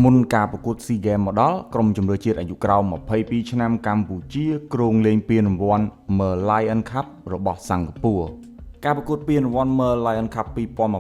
មុនការប្រកួតស៊ីហ្គេមមកដល់ក្រុមជម្រើសជាតិអាយុក្រោម22ឆ្នាំកម្ពុជាគ្រោងលេងពានរង្វាន់ Merlion Cup របស់សិង្ហបុរីការប្រកួតពានរង្វាន់ Merlion Cup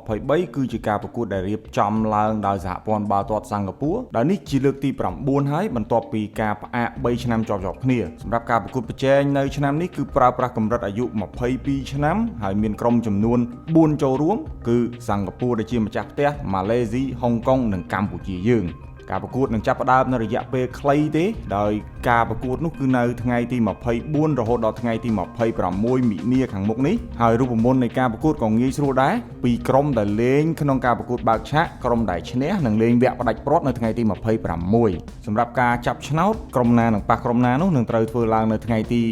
2023គឺជាការប្រកួតដែលរៀបចំឡើងដោយសហព័ន្ធបាល់ទាត់សិង្ហបុរីដែលនេះជាលើកទី9ហើយបន្ទាប់ពីការផ្អាក3ឆ្នាំជាប់ៗគ្នាសម្រាប់ការប្រកួតប្រជែងនៅឆ្នាំនេះគឺប្រើប្រាស់កម្រិតអាយុ22ឆ្នាំហើយមានក្រុមចំនួន4ចូលរួមគឺសិង្ហបុរីដែលជាម្ចាស់ផ្ទះម៉ាឡេស៊ីហុងកុងនិងកម្ពុជាយើងការប្រកួតនឹងចាប់ផ្ដើមនៅរយៈពេលខ្លីទេដោយការប្រកួតនោះគឺនៅថ្ងៃទី24រហូតដល់ថ្ងៃទី26មិនិនាខាងមុខនេះហើយរូបមន្តនៃការប្រកួតក៏ងាយស្រួលដែរពីក្រុមដែលលេងក្នុងការប្រកួតបើកឆាកក្រុមដែលឈ្នះនឹងលេងវគ្គផ្ដាច់ព្រ័ត្រនៅថ្ងៃទី26សម្រាប់ការចាប់ឆ្នោតក្រុមណានឹងប៉ះក្រុមណានោះនឹងត្រូវធ្វើឡើងនៅថ្ងៃទី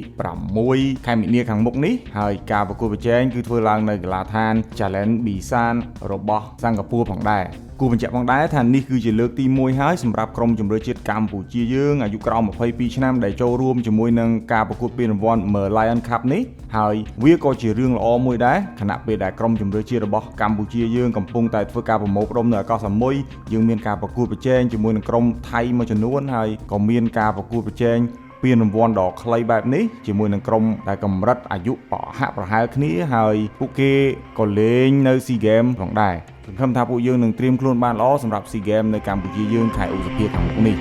6ខែមិនិនាខាងមុខនេះហើយការប្រកួតប្រជែងគឺធ្វើឡើងនៅកីឡដ្ឋាន Challenge Busan របស់សិង្ហបុរីផងដែរគូបញ្ជាក់ផងដែរថានេះគឺជាលើកទី1ហើយសម្រាប់ក្រុមជម្រើសជាតិកម្ពុជាយើងអាយុក្រោម22ឆ្នាំដែលចូលរួមជាមួយនឹងការប្រកួតពានរង្វាន់ Merlion Cup នេះហើយវាក៏ជារឿងល្អមួយដែរខណៈពេលដែលក្រុមជម្រើសជាតិរបស់កម្ពុជាយើងកំពុងតែធ្វើការប្រមូលផ្ដុំនៅអាកាសសមុទ្រយើងមានការប្រកួតប្រជែងជាមួយនឹងក្រុមថៃមួយចំនួនហើយក៏មានការប្រកួតប្រជែងពានរង្វាន់ដ៏ខ្លីបែបនេះជាមួយនឹងក្រុមដែលកម្រិតអាយុប្រហាក់ប្រហែលគ្នាហើយពួកគេក៏លេងនៅ SEA Games ផងដែរសង្ឃឹមថាពួកយើងនឹងត្រៀមខ្លួនបានល្អសម្រាប់ SEA Games នៅកម្ពុជាយើងខែឧសភាខាងមុខនេះ